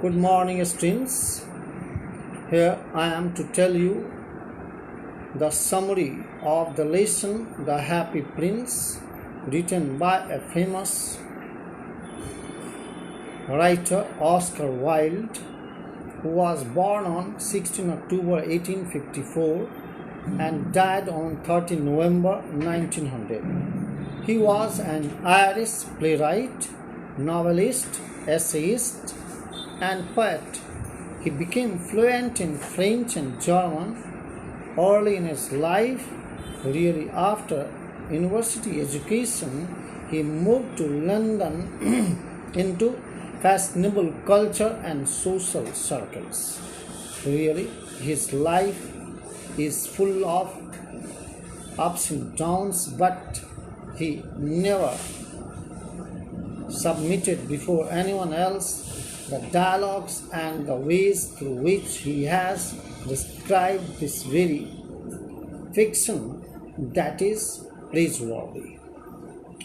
Good morning, students. Here I am to tell you the summary of the lesson The Happy Prince, written by a famous writer, Oscar Wilde, who was born on 16 October 1854 and died on 30 November 1900. He was an Irish playwright, novelist, essayist, and poet. He became fluent in French and German early in his life. Really, after university education, he moved to London into fashionable culture and social circles. Really, his life is full of ups and downs, but he never submitted before anyone else the dialogues and the ways through which he has described this very fiction that is praiseworthy.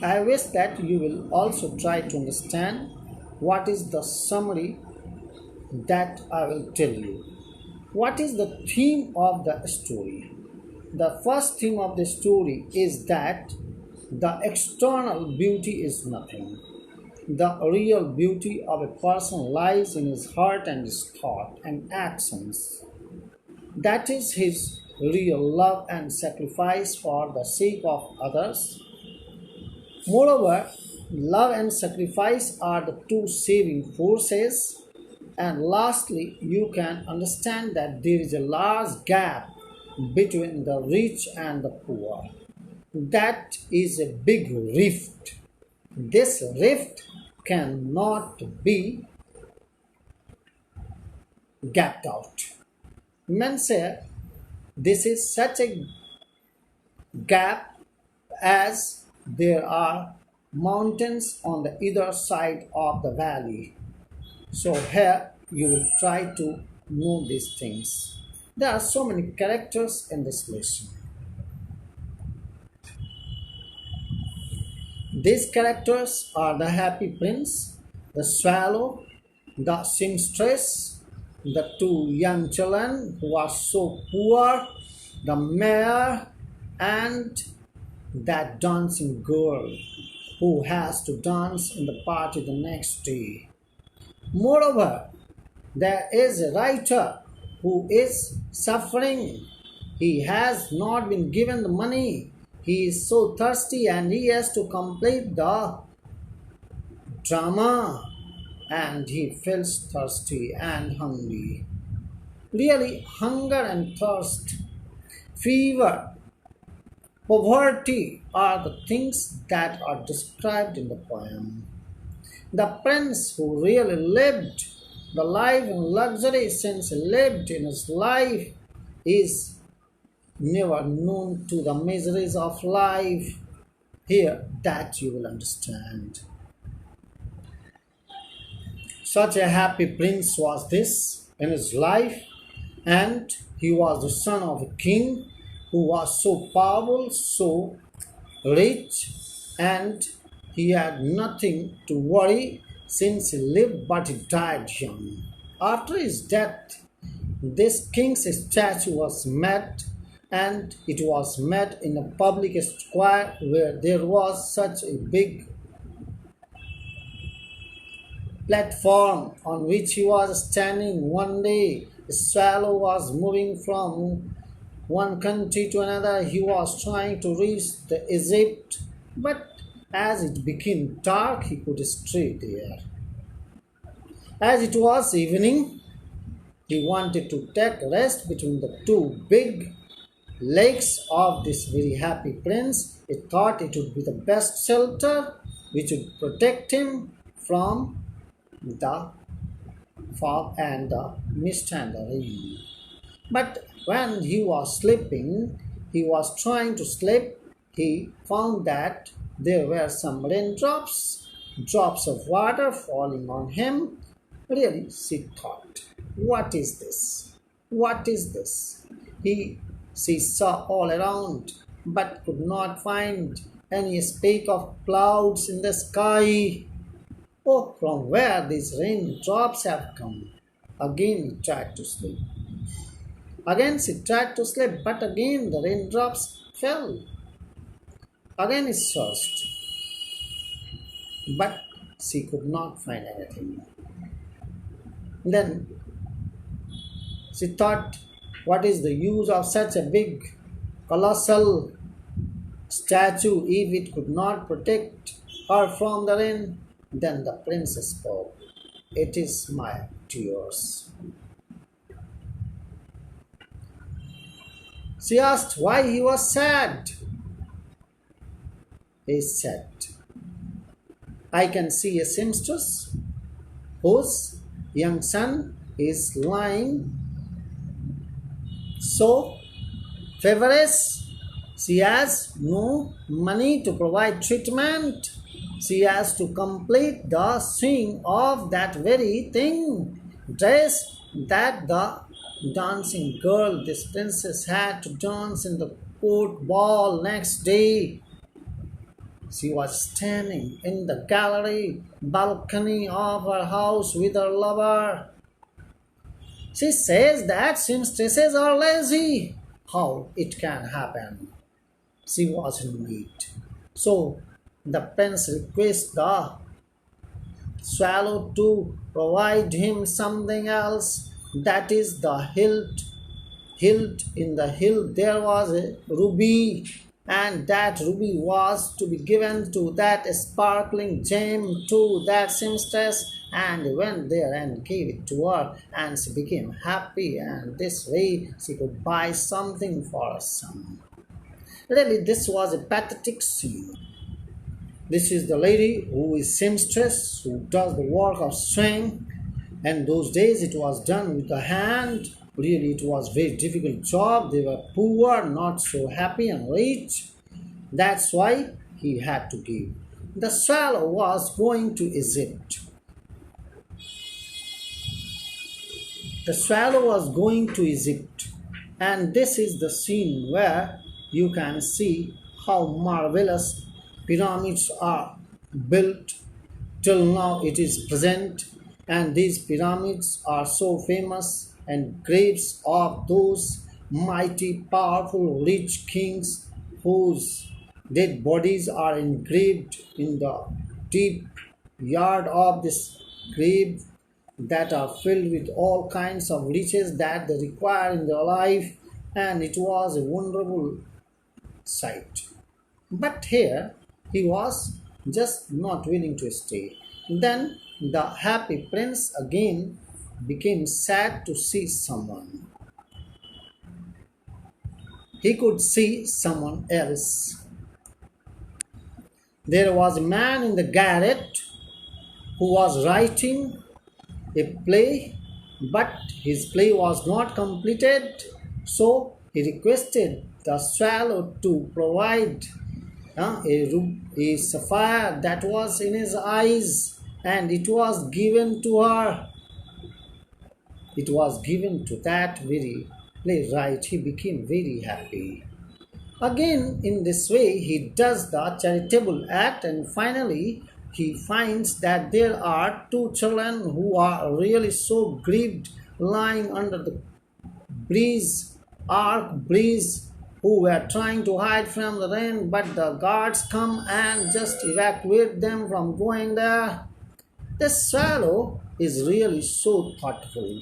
I wish that you will also try to understand what is the summary that I will tell you. What is the theme of the story? The first theme of the story is that the external beauty is nothing. The real beauty of a person lies in his heart and his thought and actions. That is his real love and sacrifice for the sake of others. Moreover, love and sacrifice are the two saving forces. And lastly, you can understand that there is a large gap between the rich and the poor. That is a big rift. This rift cannot be gapped out. Men say this is such a gap as there are mountains on the either side of the valley. So here you will try to know these things. There are so many characters in this lesson. These characters are the happy prince, the swallow, the seamstress, the two young children who are so poor, the mayor, and that dancing girl who has to dance in the party the next day. Moreover, there is a writer who is suffering. He has not been given the money. He is so thirsty and he has to complete the drama and he feels thirsty and hungry. Really, hunger and thirst, fever, poverty are the things that are described in the poem. The prince who really lived the life in luxury since he lived in his life is never known to the miseries of life. Here, that you will understand. Such a happy prince was this in his life, and he was the son of a king who was so powerful, so rich, and he had nothing to worry since he lived, but he died young. After his death, this king's statue was made, and it was made in a public square where there was such a big platform on which he was standing. One day, a swallow was moving from one country to another. He was trying to reach the Egypt, but as it became dark, he could stray there. As it was evening, he wanted to take rest between the two big legs of this very happy prince. He thought it would be the best shelter which would protect him from the fog and the mist and the rain. But when he was sleeping, he was trying to sleep, he found that there were some raindrops, drops of water falling on him. Really, she thought, what is this? What is this? She saw all around, but could not find any speck of clouds in the sky. Oh, from where these raindrops have come. Again he tried to sleep. Again she tried to sleep, but again the raindrops fell. Again he searched, but she could not find anything. Then she thought, what is the use of such a big, colossal statue if it could not protect her from the rain? Then the princess spoke, it is my tears. She asked why he was sad. He said, I can see a seamstress whose young son is lying so feverish. She has no money to provide treatment. She has to complete the sewing of that very thing, dress that the dancing girl, this princess, had to dance in the court ball next day. She was standing in the gallery balcony of her house with her lover. She says that seamstresses are lazy. How it can happen? She was in need. So the prince requests the swallow to provide him something else. That is the hilt. Hilt in the hilt there was a ruby, and that ruby was to be given to that sparkling gem to that seamstress, and he went there and gave it to her, and she became happy, and this way she could buy something for her son. Really, this was a pathetic scene. This is the lady who is seamstress, who does the work of sewing, and those days it was done with the hand. Really, it was very difficult job. They were poor, not so happy and rich. That's why he had to give. The swallow was going to Egypt. The swallow was going to Egypt, and this is the scene where you can see how marvelous pyramids are built. Till now it is present, and these pyramids are so famous, and graves of those mighty, powerful, rich kings whose dead bodies are engraved in the deep yard of this grave, that are filled with all kinds of riches that they require in their life, and it was a wonderful sight. But here he was just not willing to stay. Then the happy prince again became sad to see someone. He could see someone else. There was a man in the garret who was writing a play, but his play was not completed, so he requested the swallow to provide a sapphire that was in his eyes, and it was given to her. It was given to that very playwright. He became very happy. Again, in this way, he does the charitable act, and finally, he finds that there are two children who are really so grieved, lying under the arc breeze, who were trying to hide from the rain, but the guards come and just evacuate them from going there. The swallow is really so thoughtful.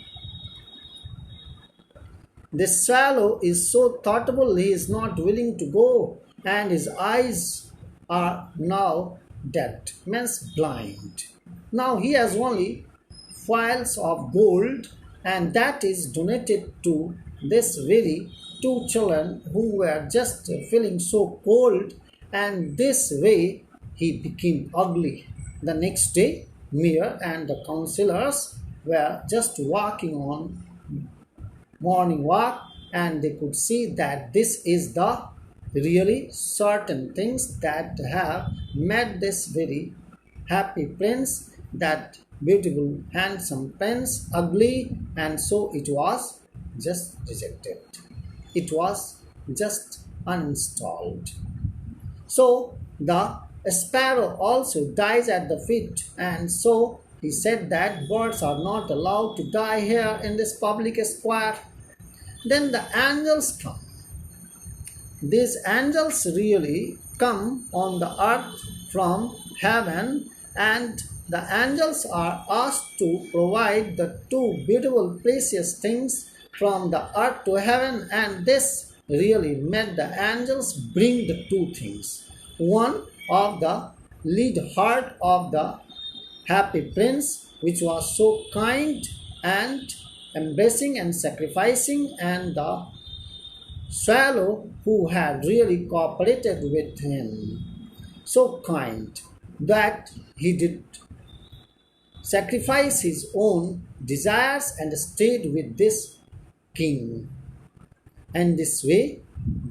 The swallow is so thoughtful, he is not willing to go, and his eyes are now dead, means blind. Now he has only files of gold, and that is donated to this very two children who were just feeling so cold, and this way he became ugly. The next day, Mayor and the councillors were just walking on morning walk, and they could see that this is the really certain things that have made this very happy prince, that beautiful handsome prince, ugly, and so it was just rejected. It was just uninstalled. So the A sparrow also dies at the feet, and so he said that birds are not allowed to die here in this public square. Then the angels come. These angels really come on the earth from heaven, and the angels are asked to provide the two beautiful, precious things from the earth to heaven, and this really made the angels bring the two things. One of the lead heart of the happy prince, which was so kind and embracing and sacrificing, and the swallow who had really cooperated with him, so kind that he did sacrifice his own desires and stayed with this king. And this way,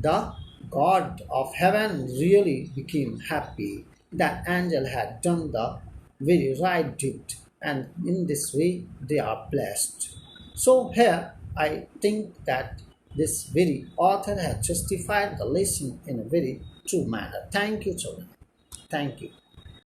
the God of heaven really became happy that angel had done the very right deed, and in this way they are blessed. So here I think that this very author has justified the lesson in a very true manner. Thank you, children. Thank you.